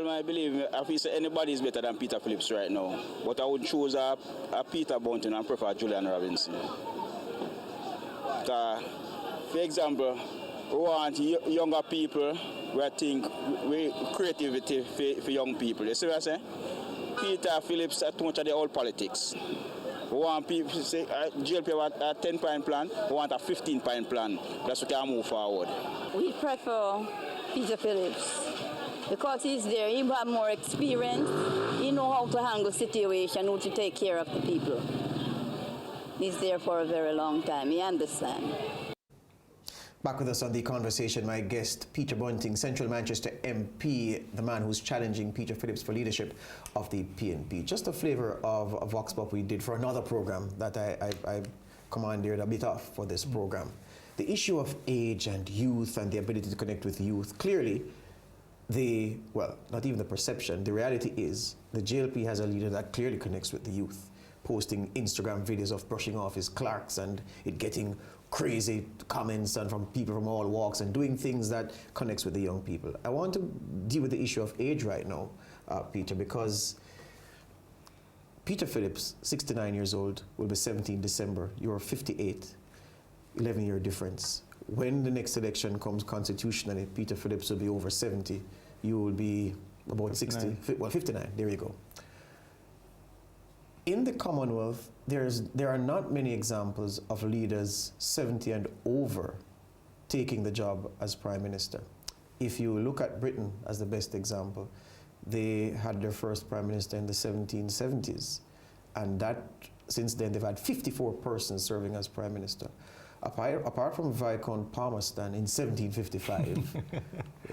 Well, I believe I feel say anybody is better than Peter Phillips right now. But I would choose a Peter Bunting and prefer Julian Robinson. For example, we want younger people. We think creativity for young people. You see what I'm saying? Peter Phillips are too much of the old politics. We want people to say, GLP have a 10-point plan, we want a 15-point plan. That's what we can move forward. We prefer Peter Phillips because he's there, he has more experience, he knows how to handle situation, how to take care of the people. He's there for a very long time, he understands. Back with us on the conversation, my guest, Peter Bunting, Central Manchester MP, the man who's challenging Peter Phillips for leadership of the PNP. Just a flavor of a Vox Pop we did for another program that I commandeered a bit of for this program. The issue of age and youth and the ability to connect with youth, clearly, well, not even the perception, the reality is the JLP has a leader that clearly connects with the youth, posting Instagram videos of brushing off his clerks and it getting crazy comments and from people from all walks and doing things that connects with the young people. I want to deal with the issue of age right now, Peter, because Peter Phillips, 69 years old, will be 70 in December. You're 58, 11-year difference. When the next election comes constitutionally, Peter Phillips will be over 70. You will be about 59. 60, well, 59, there you go. In the Commonwealth, there are not many examples of leaders 70 and over taking the job as Prime Minister. If you look at Britain as the best example, they had their first Prime Minister in the 1770s. And that, since then, they've had 54 persons serving as Prime Minister. Apart from Viscount Palmerston in 1755,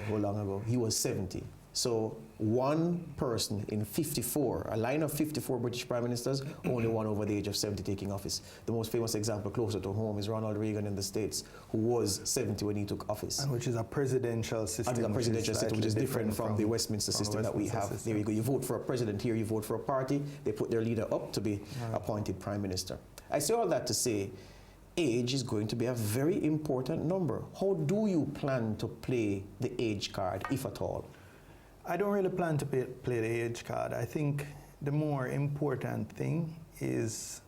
how long ago, he was 70. So one person in 54, a line of 54 British Prime Ministers, only one over the age of 70 taking office. The most famous example closer to home is Ronald Reagan in the States, who was 70 when he took office. And which is a presidential system. And a presidential system which is different from the Westminster system that we have. There you go. You vote for a president here, you vote for a party, they put their leader up to be appointed Prime Minister. I say all that to say, age is going to be a very important number. How do you plan to play the age card, if at all? I don't really plan to play the age card. I think the more important thing is,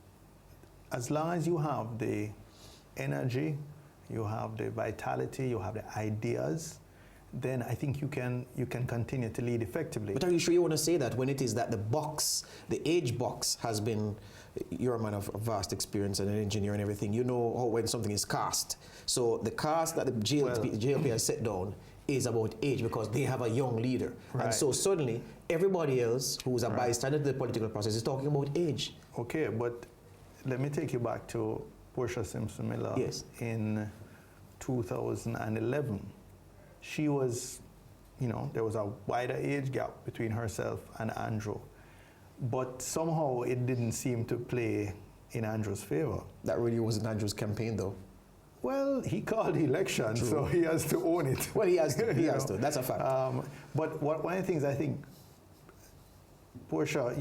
as long as you have the energy, you have the vitality, you have the ideas, then I think you can continue to lead effectively. But are you sure you want to say that when it is that the age box has been, you're a man of vast experience and an engineer and everything, you know how when something is cast. So the cast that the JLP has set down is about age because they have a young leader. Right. And so suddenly everybody else who's a bystander to the political process is talking about age. Okay, but let me take you back to Portia Simpson Miller in 2011. She was, there was a wider age gap between herself and Andrew. But somehow it didn't seem to play in Andrew's favor. That really wasn't Andrew's campaign though. Well, he called the election, so he has to own it. Well, he has to, he has to. That's a fact. But one of the things I think, Portia,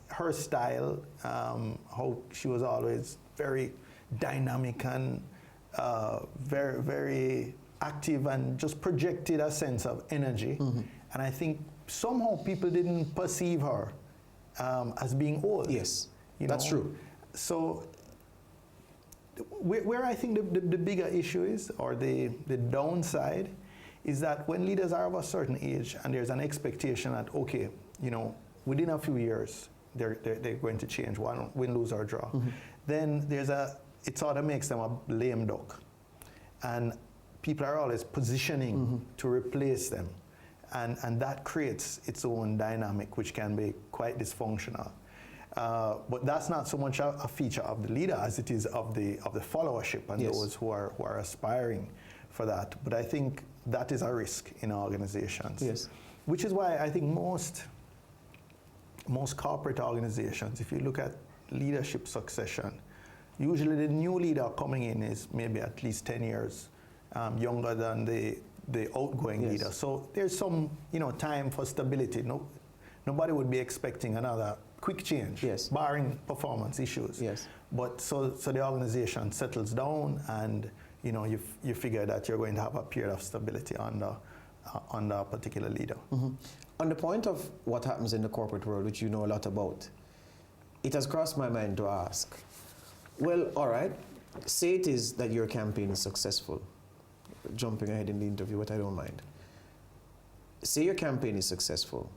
her style, how she was always very dynamic and very, very active and just projected a sense of energy. Mm-hmm. And I think somehow people didn't perceive her as being old. Yes, that's true. So where I think the bigger issue is, or the downside, is that when leaders are of a certain age and there's an expectation that, okay, within a few years, they're going to change, win, lose, or draw, then it sort of makes them a lame duck. And people are always positioning to replace them. And that creates its own dynamic, which can be quite dysfunctional. But that's not so much a feature of the leader as it is of the followership and those who are aspiring for that. But I think that is a risk in organizations. Yes. Which is why I think most corporate organizations, if you look at leadership succession, usually the new leader coming in is maybe at least 10 years younger than the outgoing leader. So there's some time for stability. Nobody would be expecting another quick change, barring performance issues. Yes. But so the organization settles down, and you figure that you're going to have a period of stability under a particular leader. On the point of what happens in the corporate world, which you know a lot about, it has crossed my mind to ask, well, all right, say it is that your campaign is successful. Jumping ahead in the interview, but I don't mind. Say your campaign is successful.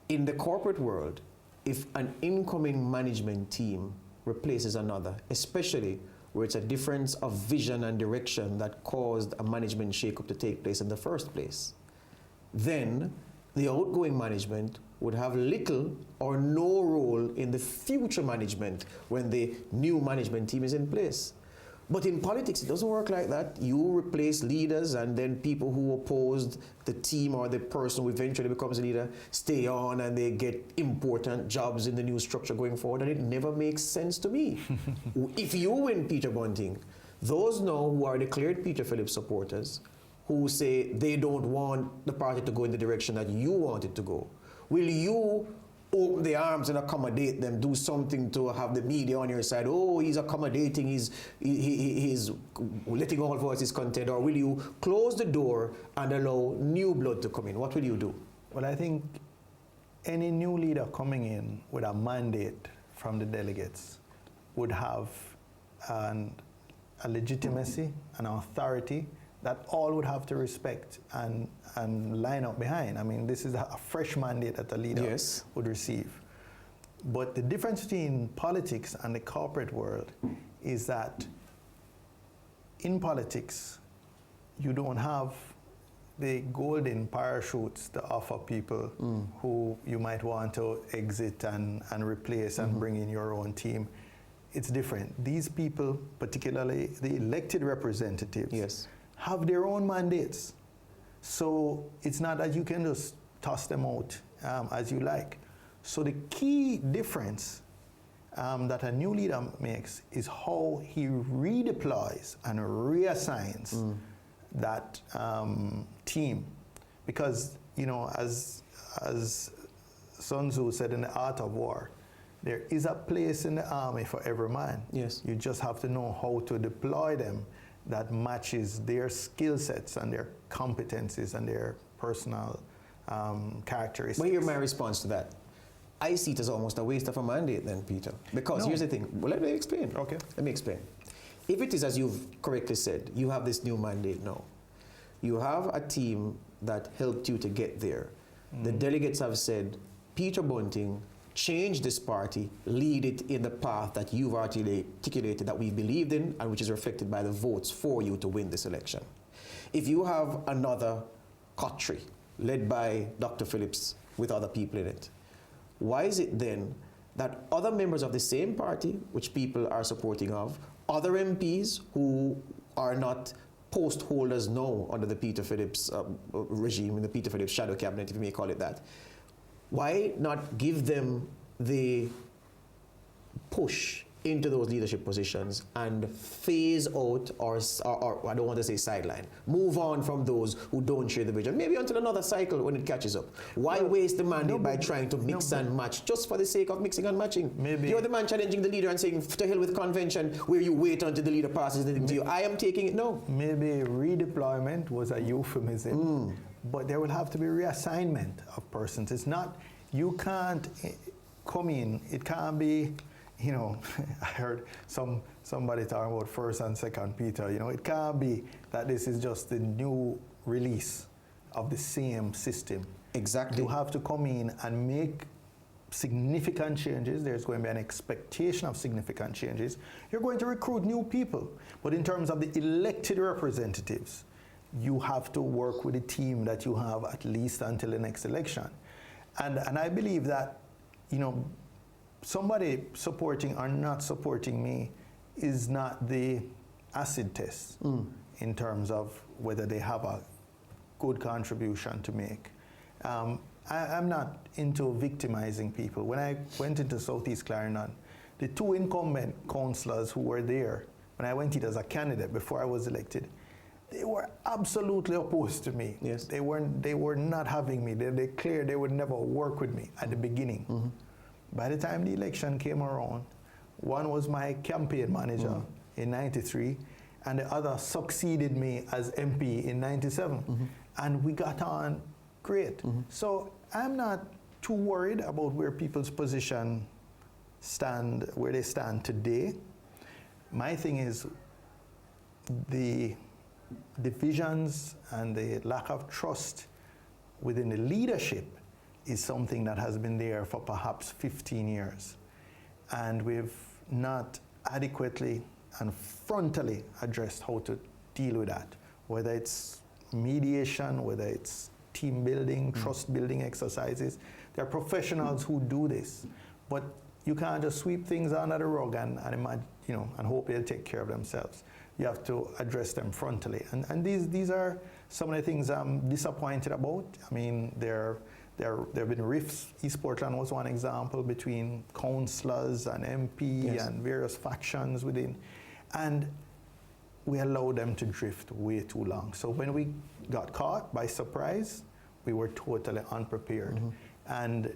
In the corporate world, if an incoming management team replaces another, especially where it's a difference of vision and direction that caused a management shakeup to take place in the first place, then the outgoing management would have little or no role in the future management when the new management team is in place. But in politics, it doesn't work like that. You replace leaders, and then people who opposed the team or the person who eventually becomes a leader stay on, and they get important jobs in the new structure going forward, and it never makes sense to me. If you win, Peter Bunting, those now who are declared Peter Phillips supporters, who say they don't want the party to go in the direction that you want it to go, will you open the arms and accommodate them, do something to have the media on your side? Oh, he's accommodating, he's letting all voices contend. Or will you close the door and allow new blood to come in? What will you do? Well, I think any new leader coming in with a mandate from the delegates would have a legitimacy, an authority that all would have to respect and line up behind. I mean, this is a fresh mandate that a leader would receive. But the difference between politics and the corporate world is that in politics, you don't have the golden parachutes to offer people who you might want to exit and replace and bring in your own team. It's different. These people, particularly the elected representatives, have their own mandates. So it's not that you can just toss them out as you like. So the key difference that a new leader makes is how he redeploys and reassigns that team. Because, you know, as Sun Tzu said in The Art of War, there is a place in the army for every man. Yes. You just have to know how to deploy them that matches their skill sets and their competencies and their personal characteristics. Well, here's my response to that. I see it as almost a waste of a mandate then, Peter. Because here's the thing. Well, let me explain. Okay. Let me explain. If it is as you've correctly said, you have this new mandate now. You have a team that helped you to get there. The delegates have said, Peter Bunting, change this party, lead it in the path that you've articulated that we believed in and which is reflected by the votes for you to win this election. If you have another coterie led by Dr. Phillips with other people in it, why is it then that other members of the same party, which people are supporting of, other MPs who are not post holders now under the Peter Phillips regime, in the Peter Phillips shadow cabinet, if you may call it that, why not give them the push into those leadership positions and phase out, or I don't want to say sideline, move on from those who don't share the vision, maybe until another cycle when it catches up? Why waste the mandate by trying to mix and match just for the sake of mixing and matching? Maybe you're the man challenging the leader and saying, to hell with convention, where you wait until the leader passes anything to you. I am taking it now. Maybe redeployment was a euphemism, but there will have to be reassignment of persons. It's not, you can't come in, it can't be, you know, I heard somebody talking about 1st and 2nd Peter, you know, it can't be that this is just the new release of the same system. Exactly. You have to come in and make significant changes. There's going to be an expectation of significant changes. You're going to recruit new people. But in terms of the elected representatives, you have to work with the team that you have at least until the next election. And I believe that, you know, somebody supporting or not supporting me is not the acid test in terms of whether they have a good contribution to make. I'm not into victimizing people. When I went into Southeast Clarendon, the 2 incumbent councillors who were there, when I went in as a candidate before I was elected, they were absolutely opposed to me. Yes. They were not having me. They declared they would never work with me at the beginning. By the time the election came around, one was my campaign manager in '93, and the other succeeded me as MP in '97. And we got on great. So I'm not too worried about where people's position stand, where they stand today. My thing is the divisions and the lack of trust within the leadership is something that has been there for perhaps 15 years. And we've not adequately and frontally addressed how to deal with that, whether it's mediation, whether it's team building, trust building exercises. There are professionals who do this, but you can't just sweep things under the rug and imagine, and hope they'll take care of themselves. You have to address them frontally. And these are some of the things I'm disappointed about. I mean, there have been rifts. East Portland was one example between councillors and MP and various factions within. And we allowed them to drift way too long. So when we got caught by surprise, we were totally unprepared. And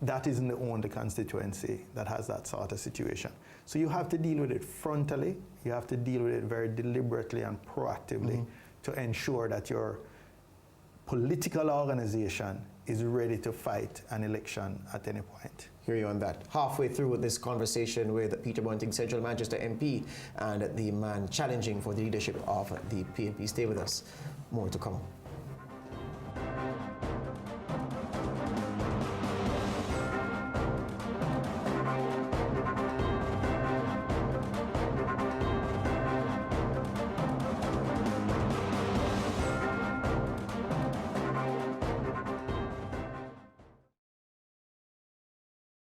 that isn't the only constituency that has that sort of situation. So you have to deal with it frontally. You have to deal with it very deliberately and proactively to ensure that your political organization is ready to fight an election at any point. Hear you on that. Halfway through with this conversation with Peter Bunting, Central Manchester MP, and the man challenging for the leadership of the PNP. Stay with us. More to come.